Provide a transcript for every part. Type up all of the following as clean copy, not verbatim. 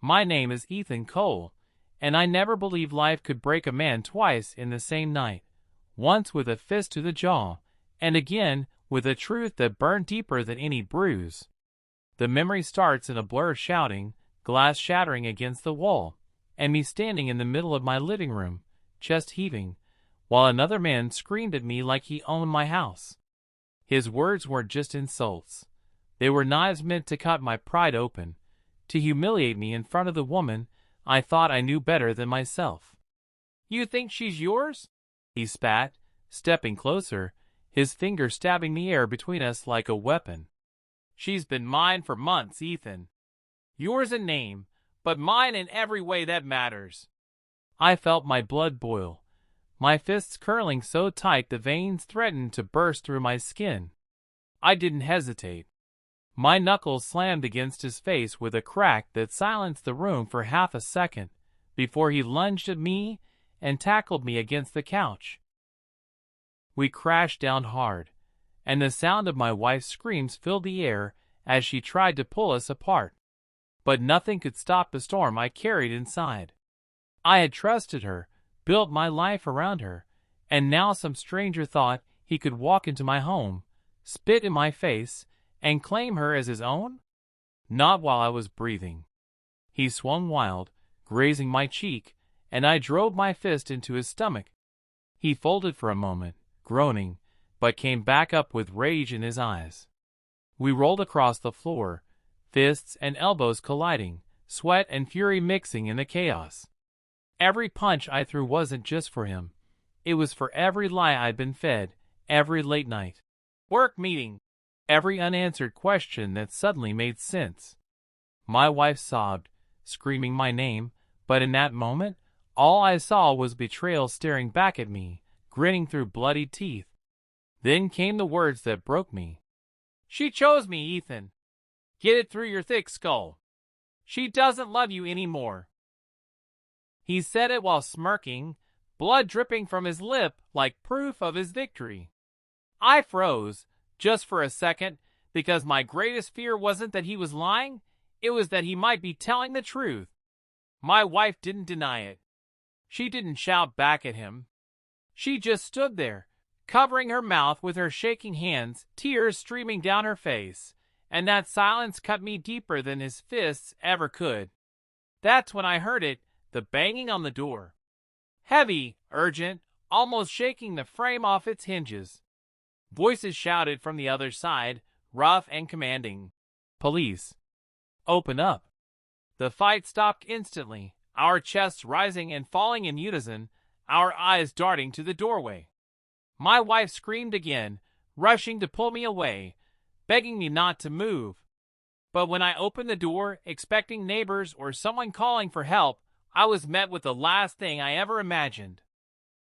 My name is Ethan Cole, and I never believed life could break a man twice in the same night, once with a fist to the jaw, and again with a truth that burned deeper than any bruise. The memory starts in a blur of shouting, glass shattering against the wall, and me standing in the middle of my living room, chest heaving, while another man screamed at me like he owned my house. His words weren't just insults. They were knives meant to cut my pride open, to humiliate me in front of the woman I thought I knew better than myself. "You think she's yours?" he spat, stepping closer, his finger stabbing the air between us like a weapon. "She's been mine for months, Ethan. Yours in name, but mine in every way that matters." I felt my blood boil, my fists curling so tight the veins threatened to burst through my skin. I didn't hesitate. My knuckles slammed against his face with a crack that silenced the room for half a second before he lunged at me and tackled me against the couch. We crashed down hard, and the sound of my wife's screams filled the air as she tried to pull us apart. But nothing could stop the storm I carried inside. I had trusted her, built my life around her, and now some stranger thought he could walk into my home, spit in my face, and claim her as his own? Not while I was breathing. He swung wild, grazing my cheek, and I drove my fist into his stomach. He folded for a moment, groaning, but came back up with rage in his eyes. We rolled across the floor, fists and elbows colliding, sweat and fury mixing in the chaos. Every punch I threw wasn't just for him. It was for every lie I'd been fed, every late night work meeting, every unanswered question that suddenly made sense. My wife sobbed, screaming my name, but in that moment, all I saw was betrayal staring back at me, grinning through bloody teeth. Then came the words that broke me. "She chose me, Ethan. Get it through your thick skull. She doesn't love you anymore." He said it while smirking, blood dripping from his lip like proof of his victory. I froze, just for a second, because my greatest fear wasn't that he was lying, it was that he might be telling the truth. My wife didn't deny it. She didn't shout back at him. She just stood there, covering her mouth with her shaking hands, tears streaming down her face, and that silence cut me deeper than his fists ever could. That's when I heard it, the banging on the door. Heavy, urgent, almost shaking the frame off its hinges. Voices shouted from the other side, rough and commanding. "Police. Open up." The fight stopped instantly, our chests rising and falling in unison, our eyes darting to the doorway. My wife screamed again, rushing to pull me away, begging me not to move. But when I opened the door, expecting neighbors or someone calling for help, I was met with the last thing I ever imagined.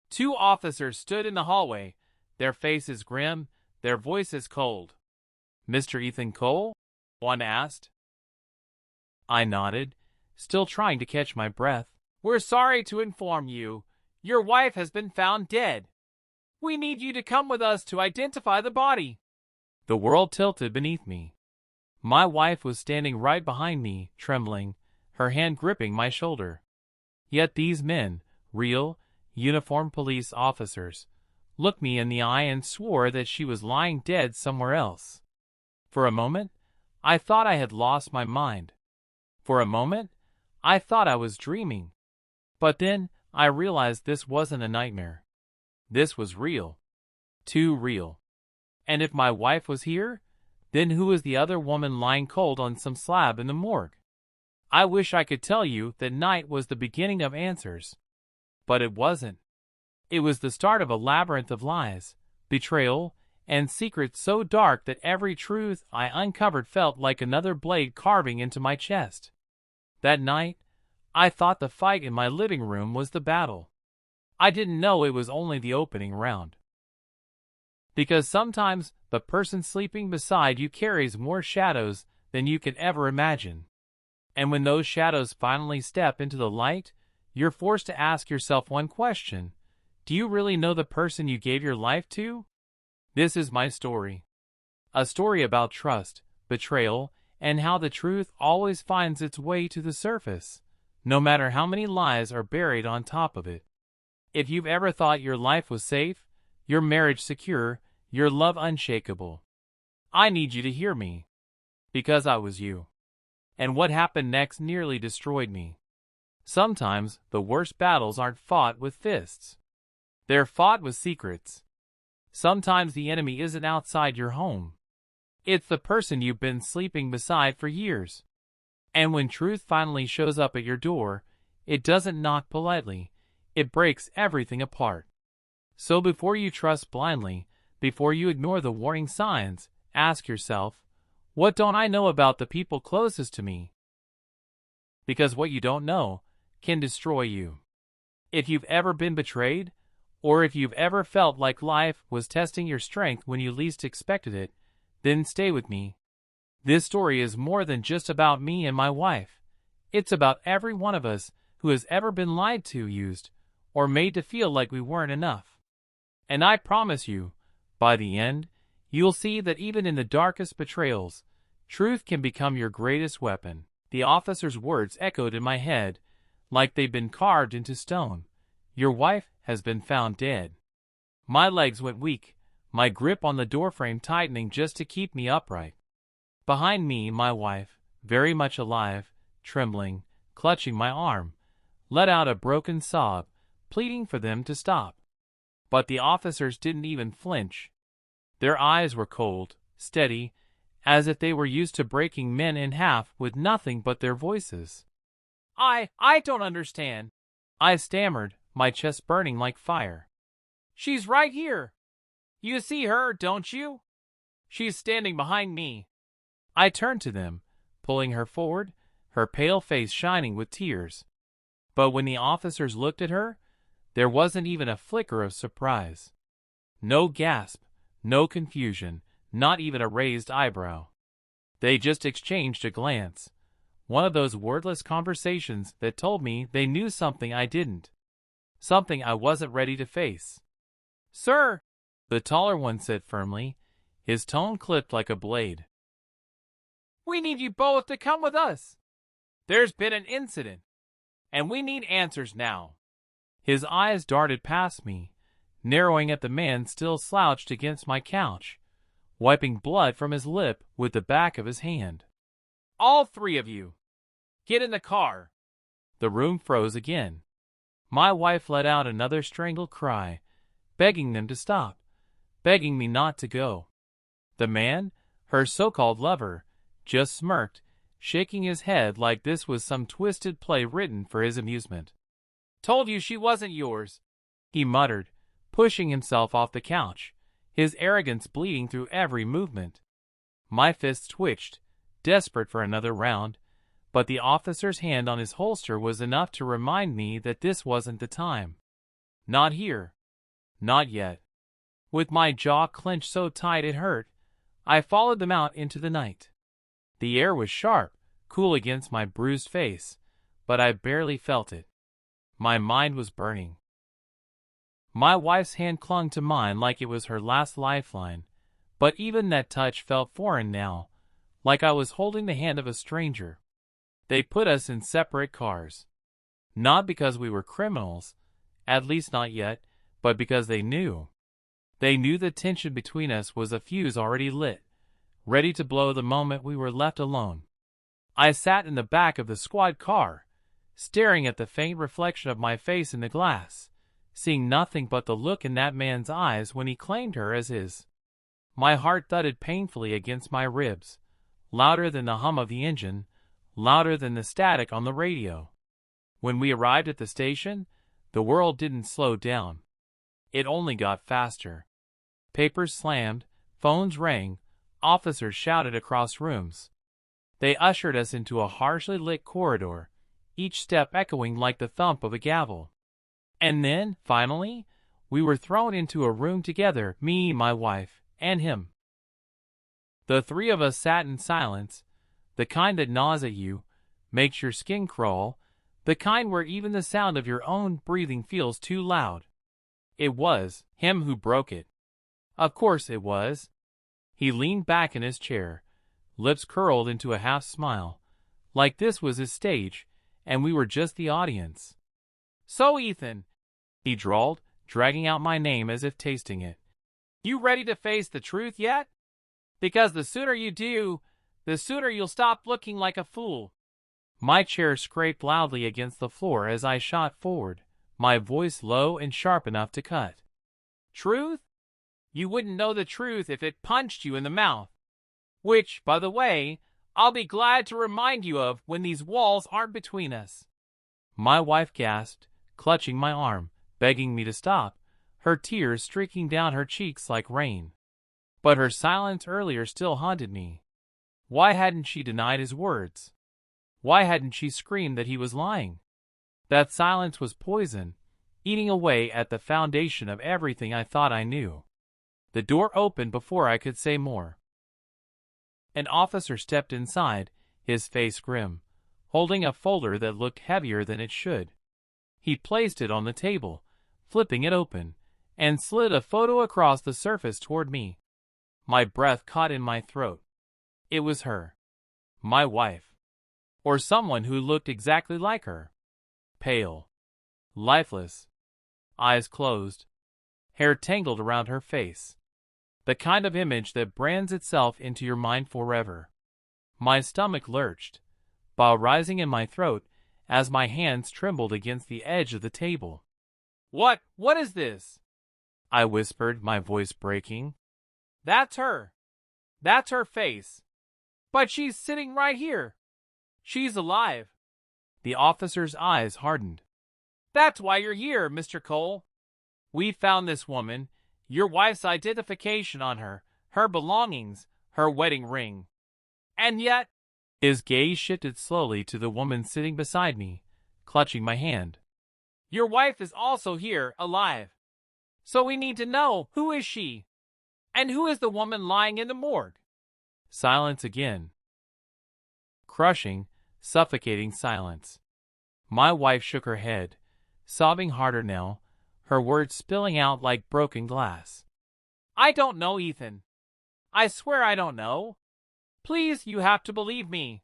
2 officers stood in the hallway, their faces grim, their voices cold. "Mr. Ethan Cole?" one asked. I nodded, still trying to catch my breath. "We're sorry to inform you, your wife has been found dead. We need you to come with us to identify the body." The world tilted beneath me. My wife was standing right behind me, trembling, her hand gripping my shoulder. Yet these men, real, uniformed police officers, looked me in the eye and swore that she was lying dead somewhere else. For a moment, I thought I had lost my mind. For a moment, I thought I was dreaming. But then, I realized this wasn't a nightmare. This was real. Too real. And if my wife was here, then who was the other woman lying cold on some slab in the morgue? I wish I could tell you that night was the beginning of answers. But it wasn't. It was the start of a labyrinth of lies, betrayal, and secrets so dark that every truth I uncovered felt like another blade carving into my chest. That night, I thought the fight in my living room was the battle. I didn't know it was only the opening round. Because sometimes the person sleeping beside you carries more shadows than you can ever imagine. And when those shadows finally step into the light, you're forced to ask yourself one question. Do you really know the person you gave your life to? This is my story. A story about trust, betrayal, and how the truth always finds its way to the surface, no matter how many lies are buried on top of it. If you've ever thought your life was safe, your marriage secure, your love unshakable, I need you to hear me. Because I was you. And what happened next nearly destroyed me. Sometimes the worst battles aren't fought with fists. They're fought with secrets. Sometimes the enemy isn't outside your home. It's the person you've been sleeping beside for years. And when truth finally shows up at your door, it doesn't knock politely. It breaks everything apart. So before you trust blindly, before you ignore the warning signs, ask yourself, what don't I know about the people closest to me? Because what you don't know can destroy you. If you've ever been betrayed, or if you've ever felt like life was testing your strength when you least expected it, then stay with me. This story is more than just about me and my wife. It's about every one of us who has ever been lied to, used, or made to feel like we weren't enough. And I promise you, by the end, you'll see that even in the darkest betrayals, truth can become your greatest weapon. The officer's words echoed in my head, like they'd been carved into stone. Your wife has been found dead. My legs went weak, my grip on the doorframe tightening just to keep me upright. Behind me, my wife, very much alive, trembling, clutching my arm, let out a broken sob, pleading for them to stop. But the officers didn't even flinch. Their eyes were cold, steady, as if they were used to breaking men in half with nothing but their voices. I don't understand, I stammered, my chest burning like fire. She's right here. You see her, don't you? She's standing behind me. I turned to them, pulling her forward, her pale face shining with tears. But when the officers looked at her, there wasn't even a flicker of surprise. No gasp, no confusion, not even a raised eyebrow. They just exchanged a glance. One of those wordless conversations that told me they knew something I didn't. Something I wasn't ready to face. Sir, the taller one said firmly, his tone clipped like a blade. We need you both to come with us. There's been an incident, and we need answers now. His eyes darted past me, narrowing at the man still slouched against my couch, wiping blood from his lip with the back of his hand. All three of you, get in the car. The room froze again. My wife let out another strangled cry, begging them to stop, begging me not to go. The man, her so-called lover, just smirked, shaking his head like this was some twisted play written for his amusement. Told you she wasn't yours, he muttered, pushing himself off the couch, his arrogance bleeding through every movement. My fists twitched, desperate for another round, but the officer's hand on his holster was enough to remind me that this wasn't the time. Not here. Not yet. With my jaw clenched so tight it hurt, I followed them out into the night. The air was sharp, cool against my bruised face, but I barely felt it. My mind was burning. My wife's hand clung to mine like it was her last lifeline, but even that touch felt foreign now, like I was holding the hand of a stranger. They put us in separate cars. Not because we were criminals, at least not yet, but because they knew. They knew the tension between us was a fuse already lit, ready to blow the moment we were left alone. I sat in the back of the squad car, staring at the faint reflection of my face in the glass, seeing nothing but the look in that man's eyes when he claimed her as his. My heart thudded painfully against my ribs, louder than the hum of the engine, louder than the static on the radio. When we arrived at the station, the world didn't slow down. It only got faster. Papers slammed, phones rang, officers shouted across rooms. They ushered us into a harshly lit corridor, each step echoing like the thump of a gavel. And then, finally, we were thrown into a room together, me, my wife, and him. The three of us sat in silence, the kind that gnaws at you, makes your skin crawl, the kind where even the sound of your own breathing feels too loud. It was him who broke it. Of course it was. He leaned back in his chair, lips curled into a half smile, like this was his stage, and we were just the audience. "So, Ethan," he drawled, dragging out my name as if tasting it, "you ready to face the truth yet? Because the sooner you do, the sooner you'll stop looking like a fool." My chair scraped loudly against the floor as I shot forward, my voice low and sharp enough to cut. "Truth? You wouldn't know the truth if it punched you in the mouth. Which, by the way, I'll be glad to remind you of when these walls aren't between us." My wife gasped, clutching my arm, begging me to stop, her tears streaking down her cheeks like rain. But her silence earlier still haunted me. Why hadn't she denied his words? Why hadn't she screamed that he was lying? That silence was poison, eating away at the foundation of everything I thought I knew. The door opened before I could say more. An officer stepped inside, his face grim, holding a folder that looked heavier than it should. He placed it on the table, flipping it open, and slid a photo across the surface toward me. My breath caught in my throat. It was her. My wife. Or someone who looked exactly like her. Pale. Lifeless. Eyes closed. Hair tangled around her face. The kind of image that brands itself into your mind forever. My stomach lurched, bile rising in my throat as my hands trembled against the edge of the table. What is this?" I whispered, my voice breaking. "That's her. That's her face. But she's sitting right here. She's alive." The officer's eyes hardened. "That's why you're here, Mr. Cole. We found this woman, your wife's identification on her, her belongings, her wedding ring. And yet—" His gaze shifted slowly to the woman sitting beside me, clutching my hand. "Your wife is also here, alive. So we need to know, who is she? And who is the woman lying in the morgue?" Silence again. Crushing, suffocating silence. My wife shook her head, sobbing harder now, her words spilling out like broken glass. "I don't know, Ethan. I swear I don't know. Please, you have to believe me.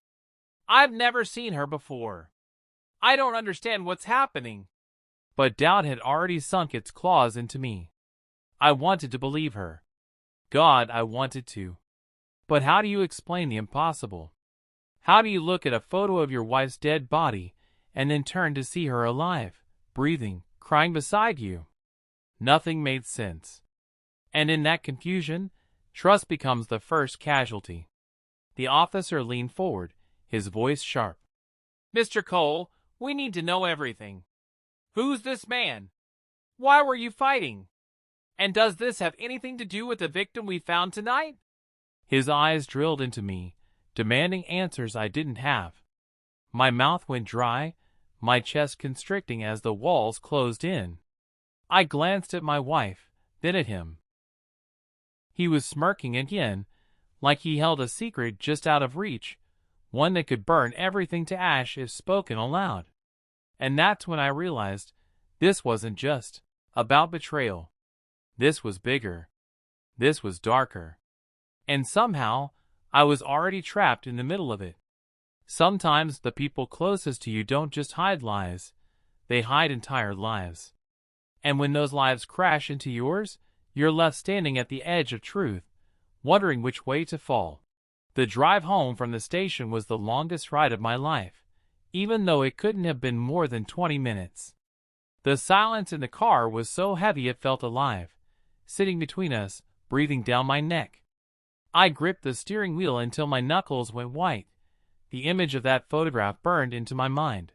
I've never seen her before. I don't understand what's happening." But doubt had already sunk its claws into me. I wanted to believe her. God, I wanted to. But how do you explain the impossible? How do you look at a photo of your wife's dead body and then turn to see her alive, breathing, crying beside you? Nothing made sense. And in that confusion, trust becomes the first casualty. The officer leaned forward, his voice sharp. "Mr. Cole, we need to know everything. Who's this man? Why were you fighting? And does this have anything to do with the victim we found tonight?" His eyes drilled into me, demanding answers I didn't have. My mouth went dry, my chest constricting as the walls closed in. I glanced at my wife, then at him. He was smirking again, like he held a secret just out of reach, one that could burn everything to ash if spoken aloud. And that's when I realized this wasn't just about betrayal. This was bigger. This was darker. And somehow, I was already trapped in the middle of it. Sometimes the people closest to you don't just hide lies, they hide entire lives. And when those lives crash into yours, you're left standing at the edge of truth, wondering which way to fall. The drive home from the station was the longest ride of my life, even though it couldn't have been more than 20 minutes. The silence in the car was so heavy it felt alive, sitting between us, breathing down my neck. I gripped the steering wheel until my knuckles went white. The image of that photograph burned into my mind.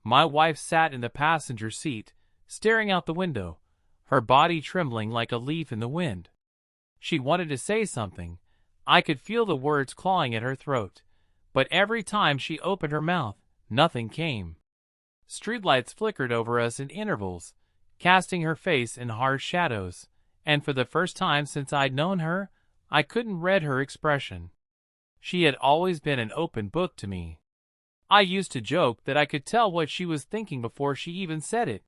My wife sat in the passenger seat, staring out the window, her body trembling like a leaf in the wind. She wanted to say something. I could feel the words clawing at her throat, but every time she opened her mouth, nothing came. Streetlights flickered over us in intervals, casting her face in harsh shadows, and for the first time since I'd known her, I couldn't read her expression. She had always been an open book to me. I used to joke that I could tell what she was thinking before she even said it.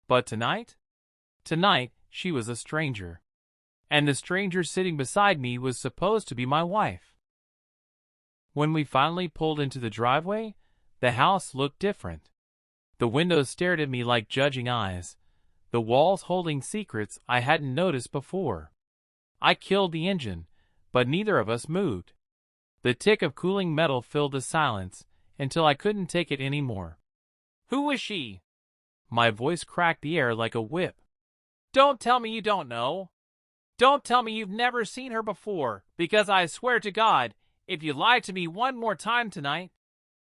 But tonight? Tonight, she was a stranger. And the stranger sitting beside me was supposed to be my wife. When we finally pulled into the driveway, the house looked different. The windows stared at me like judging eyes, the walls holding secrets I hadn't noticed before. I killed the engine, but neither of us moved. The tick of cooling metal filled the silence until I couldn't take it anymore. "Who was she?" My voice cracked the air like a whip. "Don't tell me you don't know. Don't tell me you've never seen her before, because I swear to God, if you lie to me one more time tonight—"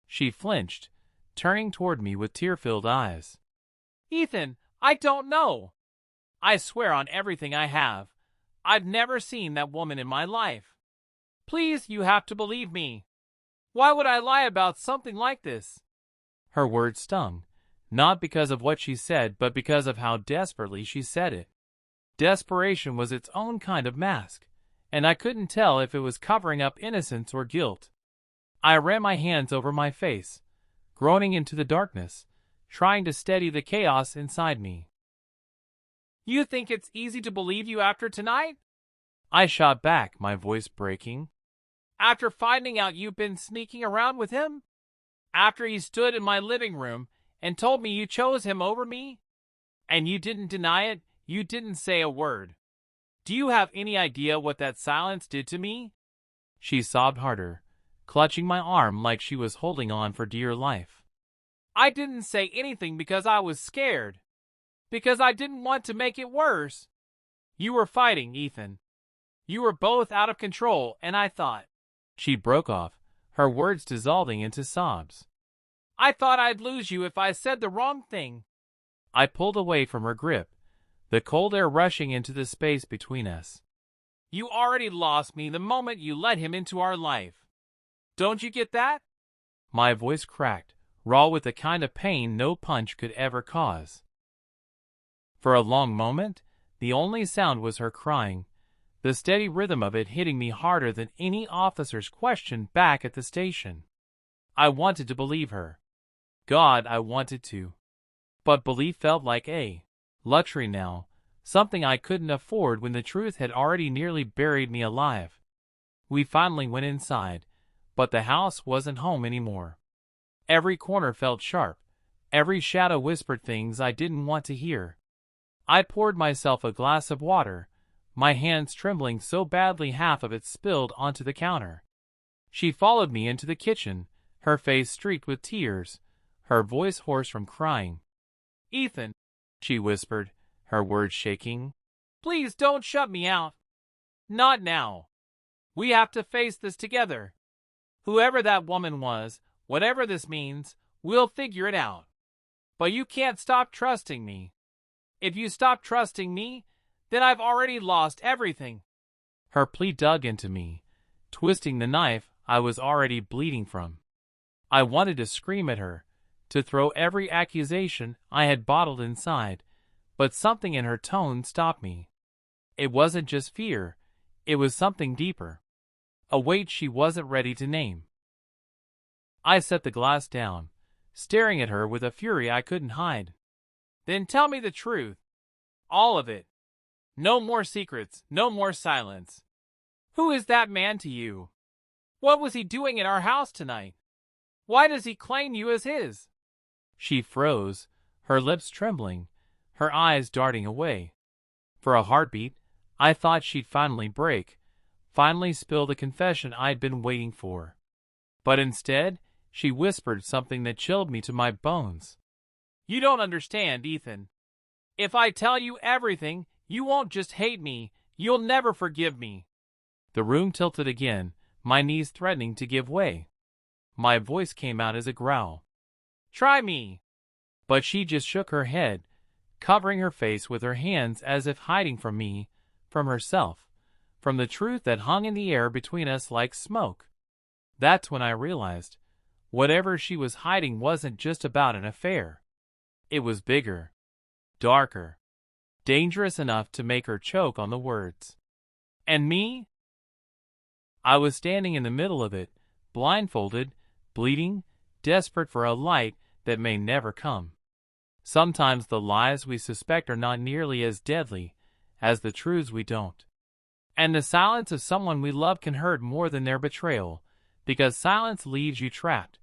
She flinched, turning toward me with tear-filled eyes. "Ethan, I don't know. I swear on everything I have. I've never seen that woman in my life. Please, you have to believe me. Why would I lie about something like this?" Her words stung, not because of what she said, but because of how desperately she said it. Desperation was its own kind of mask, and I couldn't tell if it was covering up innocence or guilt. I ran my hands over my face, groaning into the darkness, trying to steady the chaos inside me. "You think it's easy to believe you after tonight?" I shot back, my voice breaking. "After finding out you've been sneaking around with him? After he stood in my living room and told me you chose him over me? And you didn't deny it, you didn't say a word. Do you have any idea what that silence did to me?" She sobbed harder, clutching my arm like she was holding on for dear life. "I didn't say anything because I was scared. Because I didn't want to make it worse. You were fighting, Ethan. You were both out of control, and I thought—" She broke off, her words dissolving into sobs. "I thought I'd lose you if I said the wrong thing." I pulled away from her grip, the cold air rushing into the space between us. "You already lost me the moment you let him into our life. Don't you get that?" My voice cracked, raw with the kind of pain no punch could ever cause. For a long moment, the only sound was her crying, the steady rhythm of it hitting me harder than any officer's question back at the station. I wanted to believe her. God, I wanted to. But belief felt like a luxury now, something I couldn't afford when the truth had already nearly buried me alive. We finally went inside, but the house wasn't home anymore. Every corner felt sharp, every shadow whispered things I didn't want to hear. I poured myself a glass of water, my hands trembling so badly half of it spilled onto the counter. She followed me into the kitchen, her face streaked with tears, her voice hoarse from crying. "Ethan," she whispered, her words shaking, "please don't shut me out. Not now. We have to face this together. Whoever that woman was, whatever this means, we'll figure it out. But you can't stop trusting me. If you stop trusting me, then I've already lost everything." Her plea dug into me, twisting the knife I was already bleeding from. I wanted to scream at her, to throw every accusation I had bottled inside, but something in her tone stopped me. It wasn't just fear, it was something deeper, a weight she wasn't ready to name. I set the glass down, staring at her with a fury I couldn't hide. "Then tell me the truth. All of it. No more secrets, no more silence. Who is that man to you? What was he doing in our house tonight? Why does he claim you as his?" She froze, her lips trembling, her eyes darting away. For a heartbeat, I thought she'd finally break, finally spill the confession I'd been waiting for. But instead, she whispered something that chilled me to my bones. "You don't understand, Ethan. If I tell you everything, you won't just hate me, you'll never forgive me." The room tilted again, my knees threatening to give way. My voice came out as a growl. "Try me." But she just shook her head, covering her face with her hands as if hiding from me, from herself, from the truth that hung in the air between us like smoke. That's when I realized, whatever she was hiding wasn't just about an affair. It was bigger, darker, dangerous enough to make her choke on the words. And me? I was standing in the middle of it, blindfolded, bleeding, desperate for a light that may never come. Sometimes the lies we suspect are not nearly as deadly as the truths we don't. And the silence of someone we love can hurt more than their betrayal, because silence leaves you trapped,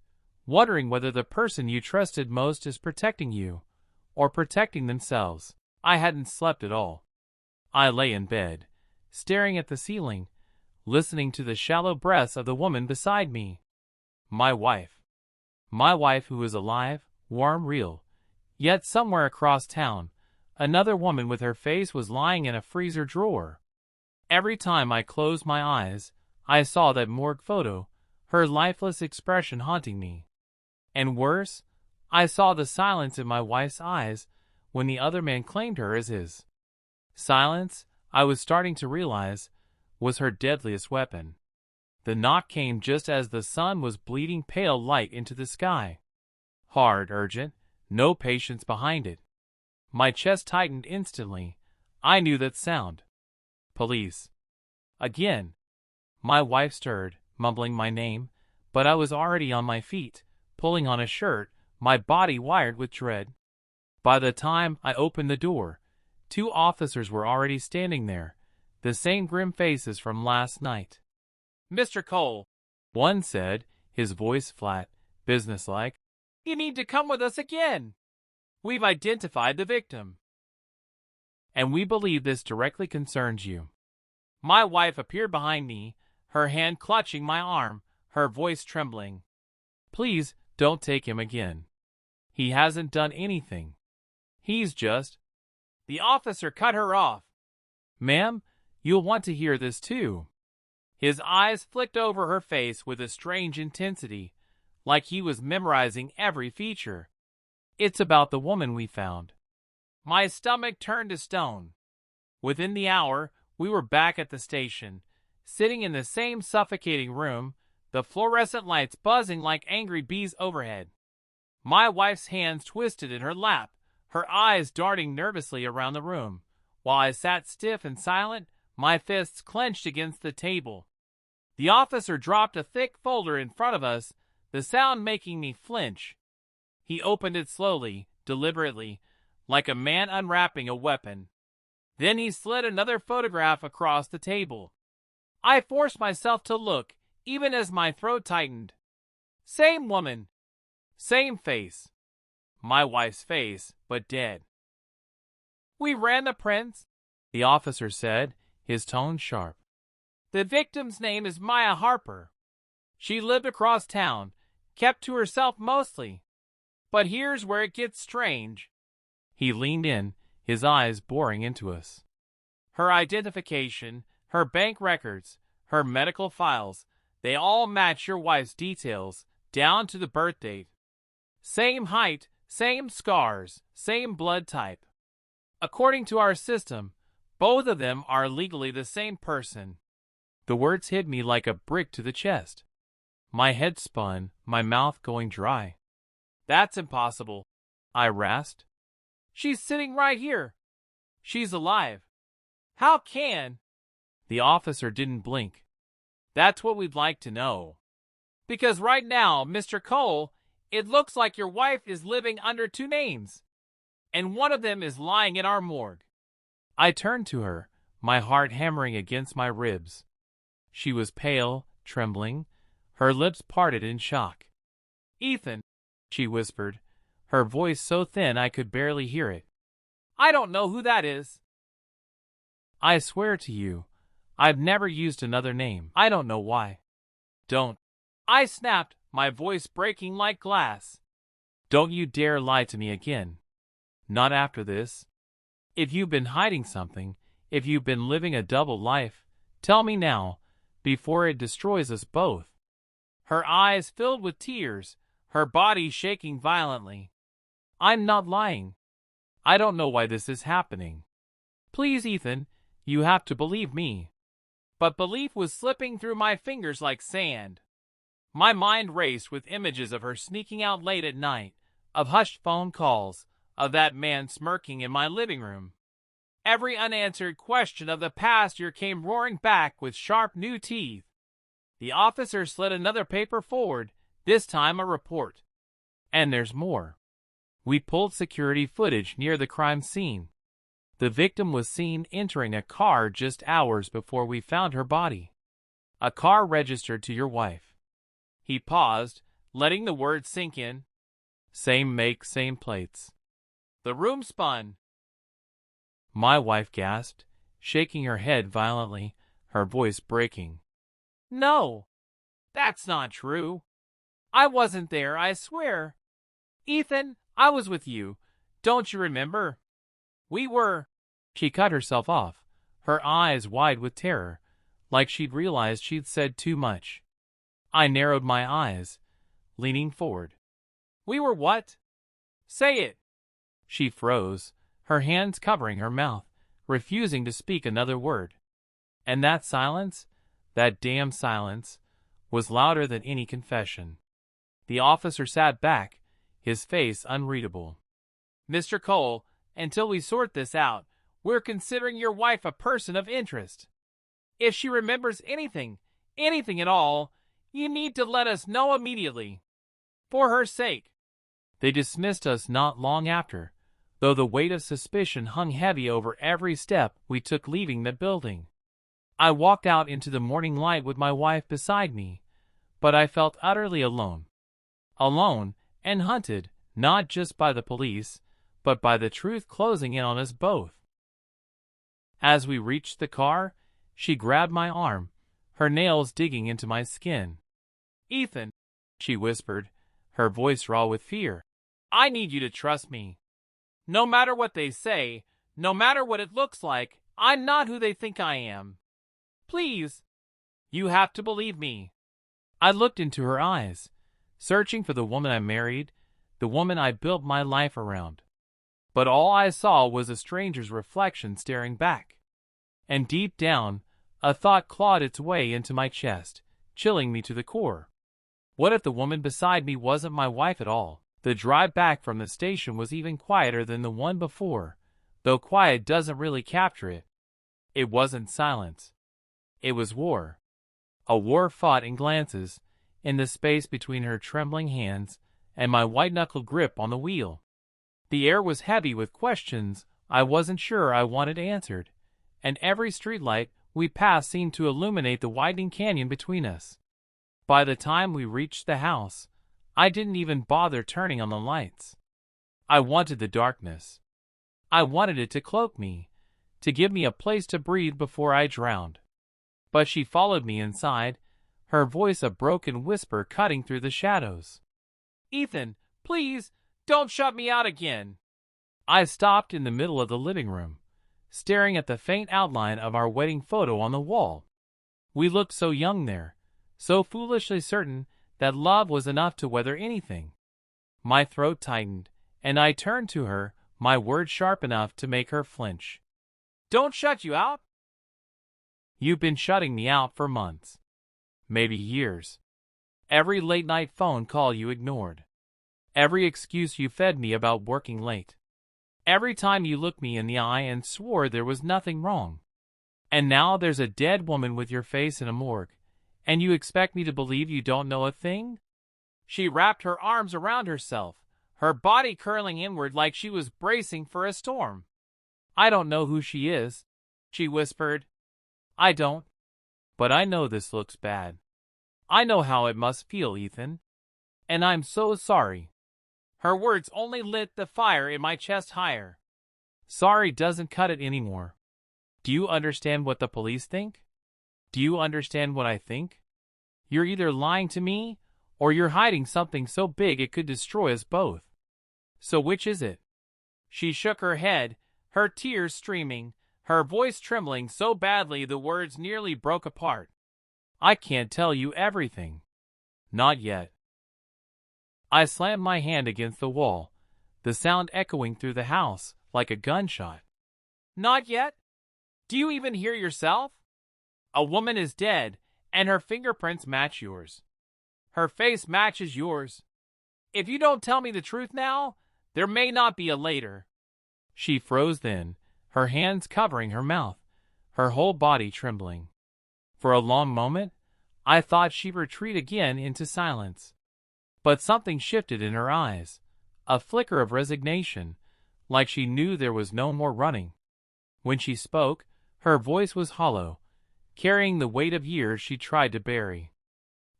wondering whether the person you trusted most is protecting you or protecting themselves. I hadn't slept at all. I lay in bed, staring at the ceiling, listening to the shallow breaths of the woman beside me. My wife. My wife who was alive, warm, real. Yet somewhere across town, another woman with her face was lying in a freezer drawer. Every time I closed my eyes, I saw that morgue photo, her lifeless expression haunting me. And worse, I saw the silence in my wife's eyes when the other man claimed her as his. Silence, I was starting to realize, was her deadliest weapon. The knock came just as the sun was bleeding pale light into the sky. Hard, urgent, no patience behind it. My chest tightened instantly. I knew that sound. Police. Again. My wife stirred, mumbling my name, but I was already on my feet, pulling on a shirt, my body wired with dread. By the time I opened the door, 2 officers were already standing there, the same grim faces from last night. "Mr. Cole," one said, his voice flat, businesslike, "you need to come with us again. We've identified the victim, and we believe this directly concerns you." My wife appeared behind me, her hand clutching my arm, her voice trembling. "Please, don't take him again. He hasn't done anything. He's just—" The officer cut her off. "Ma'am, you'll want to hear this too." His eyes flicked over her face with a strange intensity, like he was memorizing every feature. "It's about the woman we found." My stomach turned to stone. Within the hour, we were back at the station, sitting in the same suffocating room, the fluorescent lights buzzing like angry bees overhead. My wife's hands twisted in her lap, her eyes darting nervously around the room, while I sat stiff and silent, my fists clenched against the table. The officer dropped a thick folder in front of us, the sound making me flinch. He opened it slowly, deliberately, like a man unwrapping a weapon. Then he slid another photograph across the table. I forced myself to look, even as my throat tightened. Same woman. Same face. My wife's face, but dead. "We ran the prints," the officer said, his tone sharp. "The victim's name is Maya Harper. She lived across town, kept to herself mostly. But here's where it gets strange." He leaned in, his eyes boring into us. "Her identification, her bank records, her medical files, they all match your wife's details, down to the birth date. Same height, same scars, same blood type. According to our system, both of them are legally the same person." The words hit me like a brick to the chest. My head spun, my mouth going dry. "That's impossible," I rasped. "She's sitting right here. She's alive. How can—" The officer didn't blink. "That's what we'd like to know. Because right now, Mr. Cole, it looks like your wife is living under 2 names, and one of them is lying in our morgue." I turned to her, my heart hammering against my ribs. She was pale, trembling, her lips parted in shock. "Ethan," she whispered, her voice so thin I could barely hear it. "I don't know who that is." "I swear to you, I've never used another name. I don't know why." "Don't," I snapped, my voice breaking like glass. "Don't you dare lie to me again. Not after this. If you've been hiding something, if you've been living a double life, tell me now, before it destroys us both." Her eyes filled with tears, her body shaking violently. "I'm not lying. I don't know why this is happening. Please, Ethan, you have to believe me." But belief was slipping through my fingers like sand. My mind raced with images of her sneaking out late at night, of hushed phone calls, of that man smirking in my living room. Every unanswered question of the past year came roaring back with sharp new teeth. The officer slid another paper forward, this time a report. And there's more. We pulled security footage near the crime scene. The victim was seen entering a car just hours before we found her body. A car registered to your wife. He paused, letting the words sink in. Same make, same plates. The room spun. My wife gasped, shaking her head violently, her voice breaking. No, that's not true. I wasn't there, I swear. Ethan, I was with you. Don't you remember? We were. She cut herself off, her eyes wide with terror, like she'd realized she'd said too much. I narrowed my eyes, leaning forward. We were what? Say it. She froze, her hands covering her mouth, refusing to speak another word. And that silence, that damn silence, was louder than any confession. The officer sat back, his face unreadable. Mr. Cole, until we sort this out, we're considering your wife a person of interest. If she remembers anything at all, you need to let us know immediately. For her sake. They dismissed us not long after, though the weight of suspicion hung heavy over every step we took leaving the building. I walked out into the morning light with my wife beside me, but I felt utterly alone. Alone and hunted, not just by the police, but by the truth closing in on us both. As we reached the car, she grabbed my arm, her nails digging into my skin. Ethan, she whispered, her voice raw with fear, I need you to trust me. No matter what they say, no matter what it looks like, I'm not who they think I am. Please, you have to believe me. I looked into her eyes, searching for the woman I married, the woman I built my life around. But all I saw was a stranger's reflection staring back. And deep down, a thought clawed its way into my chest, chilling me to the core. What if the woman beside me wasn't my wife at all? The drive back from the station was even quieter than the one before, though quiet doesn't really capture it. It wasn't silence. It was war. A war fought in glances, in the space between her trembling hands and my white-knuckled grip on the wheel. The air was heavy with questions I wasn't sure I wanted answered, and every streetlight we passed seemed to illuminate the widening canyon between us. By the time we reached the house, I didn't even bother turning on the lights. I wanted the darkness. I wanted it to cloak me, to give me a place to breathe before I drowned. But she followed me inside, her voice a broken whisper cutting through the shadows. Ethan, please, don't shut me out again. I stopped in the middle of the living room, staring at the faint outline of our wedding photo on the wall. We looked so young there, so foolishly certain that love was enough to weather anything. My throat tightened, and I turned to her, my words sharp enough to make her flinch. Don't shut you out? You've been shutting me out for months. Maybe years. Every late-night phone call you ignored. Every excuse you fed me about working late. Every time you looked me in the eye and swore there was nothing wrong. And now there's a dead woman with your face in a morgue, and you expect me to believe you don't know a thing? She wrapped her arms around herself, her body curling inward like she was bracing for a storm. I don't know who she is, she whispered. I don't. But I know this looks bad. I know how it must feel, Ethan. And I'm so sorry. Her words only lit the fire in my chest higher. Sorry doesn't cut it anymore. Do you understand what the police think? Do you understand what I think? You're either lying to me, or you're hiding something so big it could destroy us both. So which is it? She shook her head, her tears streaming, her voice trembling so badly the words nearly broke apart. I can't tell you everything. Not yet. I slammed my hand against the wall, the sound echoing through the house like a gunshot. Not yet? Do you even hear yourself? A woman is dead, and her fingerprints match yours. Her face matches yours. If you don't tell me the truth now, there may not be a later. She froze then, her hands covering her mouth, her whole body trembling. For a long moment, I thought she'd retreat again into silence. But something shifted in her eyes, a flicker of resignation, like she knew there was no more running. When she spoke, her voice was hollow, carrying the weight of years she tried to bury.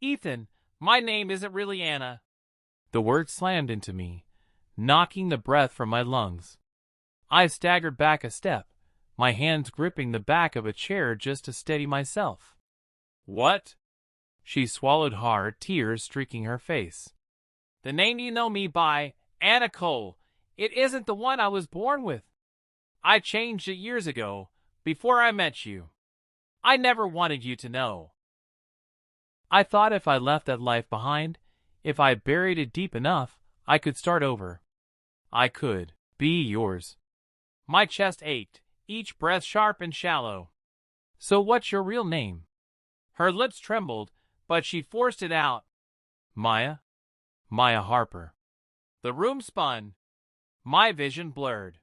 Ethan, My name isn't really Anna. The word slammed into me, knocking the breath from my lungs. I staggered back a step, my hands gripping the back of a chair just to steady myself. What? She swallowed hard, tears streaking her face. The name you know me by, Anna Cole. It isn't the one I was born with. I changed it years ago, before I met you. I never wanted you to know. I thought if I left that life behind, if I buried it deep enough, I could start over. I could be yours. My chest ached, each breath sharp and shallow. So what's your real name? Her lips trembled, but she forced it out. Maya? Maya Harper. The room spun. My vision blurred.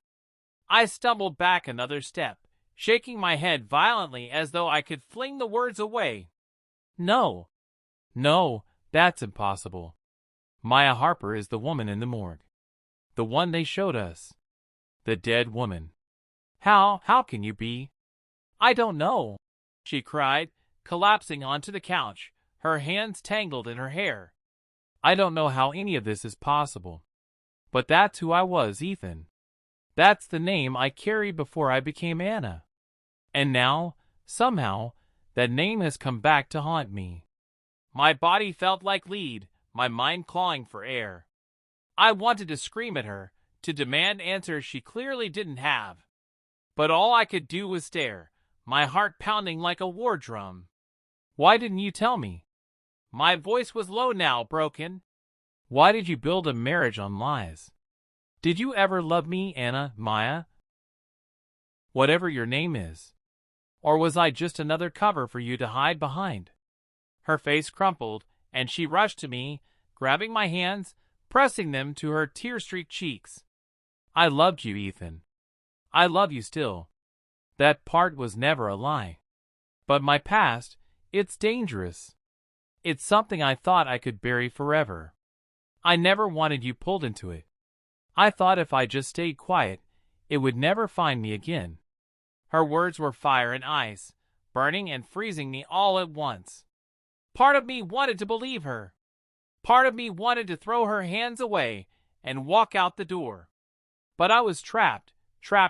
I stumbled back another step, shaking my head violently as though I could fling the words away. No. No, that's impossible. Maya Harper is the woman in the morgue. The one they showed us. The dead woman. How can you be? I don't know, she cried, collapsing onto the couch, her hands tangled in her hair. I don't know how any of this is possible. But that's who I was, Ethan. That's the name I carried before I became Anna. And now, somehow, that name has come back to haunt me. My body felt like lead, my mind clawing for air. I wanted to scream at her, to demand answers she clearly didn't have. But all I could do was stare, my heart pounding like a war drum. Why didn't you tell me? My voice was low now, broken. Why did you build a marriage on lies? Did you ever love me, Anna, Maya? Whatever your name is. Or was I just another cover for you to hide behind? Her face crumpled, and she rushed to me, grabbing my hands, pressing them to her tear-streaked cheeks. I loved you, Ethan. I love you still. That part was never a lie. But my past, it's dangerous. It's something I thought I could bury forever. I never wanted you pulled into it. I thought if I just stayed quiet, it would never find me again. Her words were fire and ice, burning and freezing me all at once. Part of me wanted to believe her. Part of me wanted to throw her hands away and walk out the door. But I was trapped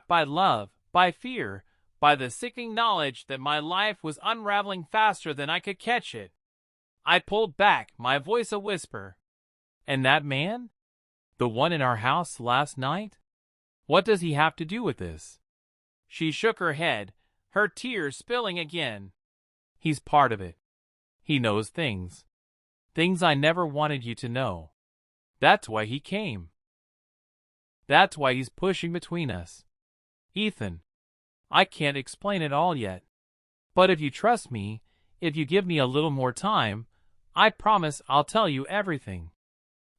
by love, by fear, by the sickening knowledge that my life was unraveling faster than I could catch it. I pulled back, my voice a whisper. And that man? The one in our house last night? What does he have to do with this? She shook her head, her tears spilling again. He's part of it. He knows things. Things I never wanted you to know. That's why he came. That's why he's pushing between us. Ethan, I can't explain it all yet. But if you trust me, if you give me a little more time, I promise I'll tell you everything.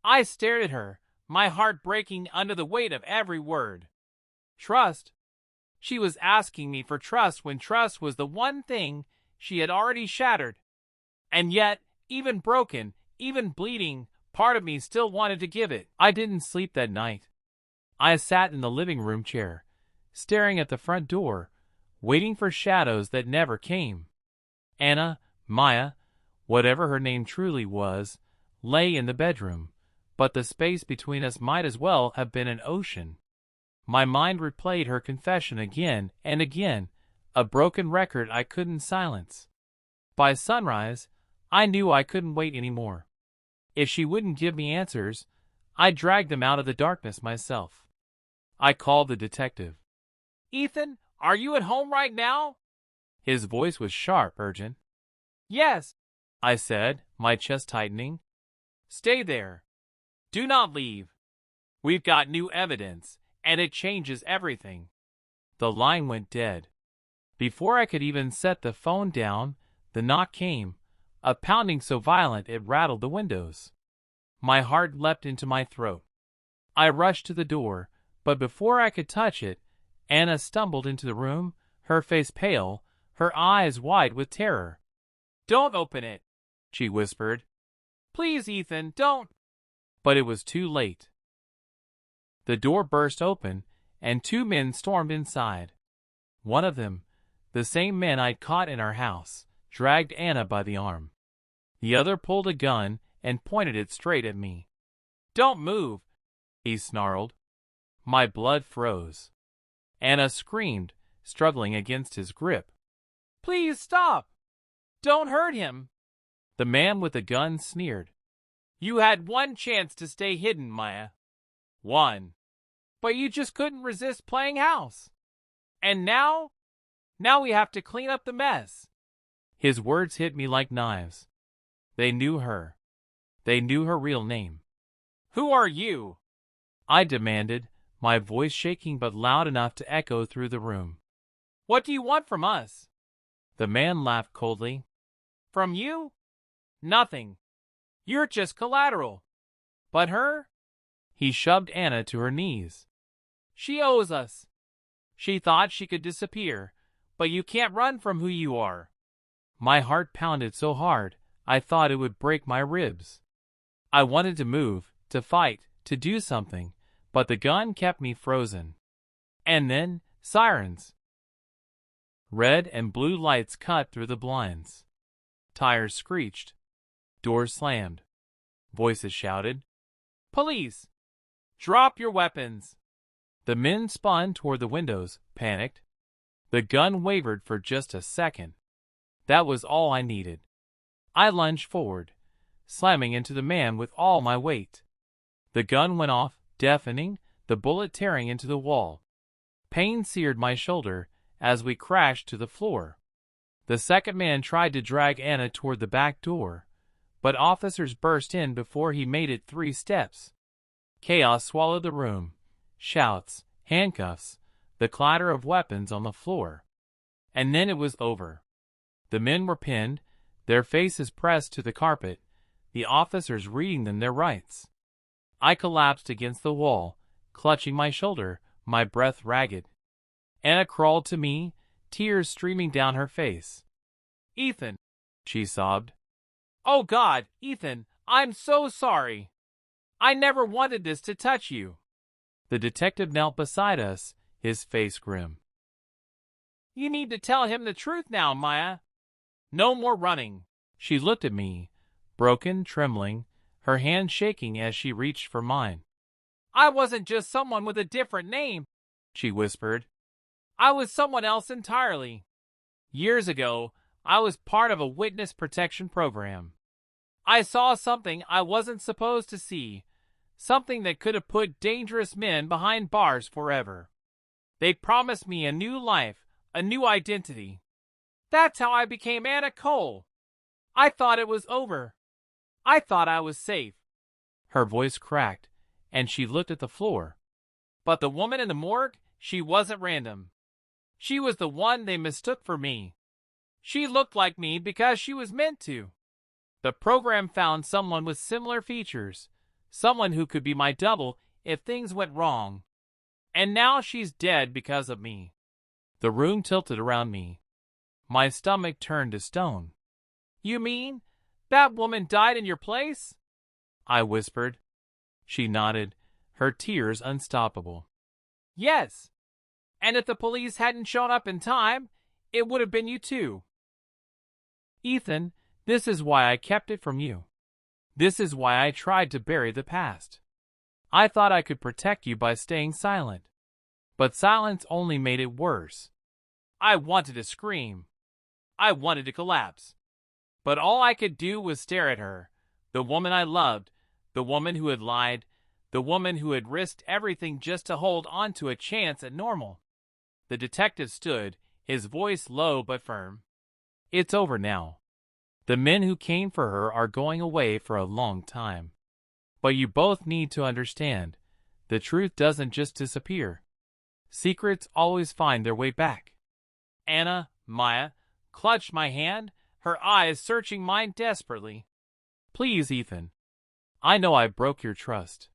I stared at her, my heart breaking under the weight of every word. Trust? She was asking me for trust when trust was the one thing she had already shattered. And yet, even broken, even bleeding, part of me still wanted to give it. I didn't sleep that night. I sat in the living room chair, staring at the front door, waiting for shadows that never came. Anna, Maya, whatever her name truly was, lay in the bedroom, but the space between us might as well have been an ocean. My mind replayed her confession again and again, a broken record I couldn't silence. By sunrise, I knew I couldn't wait anymore. If she wouldn't give me answers, I dragged them out of the darkness myself. I called the detective. Ethan, are you at home right now? His voice was sharp, urgent. Yes, I said, my chest tightening. Stay there. Do not leave. We've got new evidence, and it changes everything. The line went dead. Before I could even set the phone down, the knock came, a pounding so violent it rattled the windows. My heart leapt into my throat. I rushed to the door, but before I could touch it, Anna stumbled into the room, her face pale, her eyes wide with terror. Don't open it, she whispered. Please, Ethan, don't. But it was too late. The door burst open, and two men stormed inside. One of them, the same man I'd caught in our house, dragged Anna by the arm. The other pulled a gun and pointed it straight at me. "Don't move," he snarled. My blood froze. Anna screamed, struggling against his grip. "Please stop! Don't hurt him!" The man with the gun sneered. "You had one chance to stay hidden, Maya. One. But you just couldn't resist playing house. And now we have to clean up the mess." His words hit me like knives. They knew her. They knew her real name. "Who are you?" I demanded, my voice shaking but loud enough to echo through the room. "What do you want from us?" The man laughed coldly. "From you? Nothing. You're just collateral. But her?" He shoved Anna to her knees. "She owes us. She thought she could disappear, but you can't run from who you are." My heart pounded so hard, I thought it would break my ribs. I wanted to move, to fight, to do something, but the gun kept me frozen. And then, sirens. Red and blue lights cut through the blinds. Tires screeched. Doors slammed. Voices shouted, "Police! Drop your weapons!" The men spun toward the windows, panicked. The gun wavered for just a second. That was all I needed. I lunged forward, slamming into the man with all my weight. The gun went off, deafening, the bullet tearing into the wall. Pain seared my shoulder as we crashed to the floor. The second man tried to drag Anna toward the back door, but officers burst in before he made it 3 steps. Chaos swallowed the room. Shouts, handcuffs, the clatter of weapons on the floor. And then it was over. The men were pinned, their faces pressed to the carpet, the officers reading them their rights. I collapsed against the wall, clutching my shoulder, my breath ragged. Anna crawled to me, tears streaming down her face. "Ethan," she sobbed. "Oh God, Ethan, I'm so sorry. I never wanted this to touch you." The detective knelt beside us, his face grim. "You need to tell him the truth now, Maya. No more running." She looked at me, broken, trembling, her hand shaking as she reached for mine. "I wasn't just someone with a different name," she whispered. "I was someone else entirely. Years ago, I was part of a witness protection program. I saw something I wasn't supposed to see, something that could have put dangerous men behind bars forever. They promised me a new life, a new identity. That's how I became Anna Cole. I thought it was over. I thought I was safe." Her voice cracked, and she looked at the floor. "But the woman in the morgue, she wasn't random. She was the one they mistook for me. She looked like me because she was meant to. The program found someone with similar features, someone who could be my double if things went wrong. And now she's dead because of me." The room tilted around me. My stomach turned to stone. "You mean that woman died in your place?" I whispered. She nodded, her tears unstoppable. "Yes. And if the police hadn't shown up in time, it would have been you too." "Ethan, this is why I kept it from you. This is why I tried to bury the past. I thought I could protect you by staying silent. But silence only made it worse. I wanted to scream. I wanted to collapse. But all I could do was stare at her, the woman I loved, the woman who had lied, the woman who had risked everything just to hold on to a chance at normal." The detective stood, his voice low but firm. "It's over now. The men who came for her are going away for a long time. But you both need to understand, the truth doesn't just disappear. Secrets always find their way back." Anna, Maya, clutched my hand, her eyes searching mine desperately. "Please, Ethan. I know I broke your trust.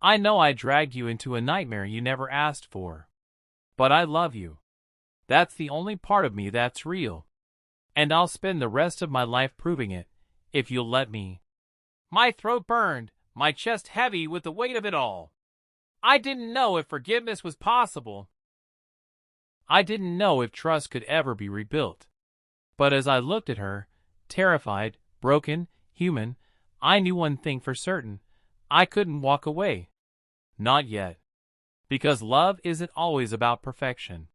I know I dragged you into a nightmare you never asked for. But I love you. That's the only part of me that's real. And I'll spend the rest of my life proving it, if you'll let me." My throat burned, my chest heavy with the weight of it all. I didn't know if forgiveness was possible. I didn't know if trust could ever be rebuilt. But as I looked at her, terrified, broken, human, I knew one thing for certain. I couldn't walk away. Not yet. Because love isn't always about perfection.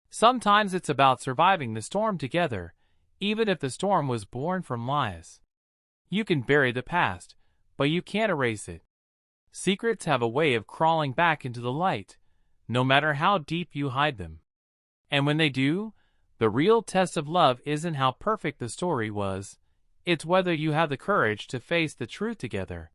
Sometimes it's about surviving the storm together, even if the storm was born from lies. You can bury the past, but you can't erase it. Secrets have a way of crawling back into the light, no matter how deep you hide them. And when they do, the real test of love isn't how perfect the story was, it's whether you have the courage to face the truth together.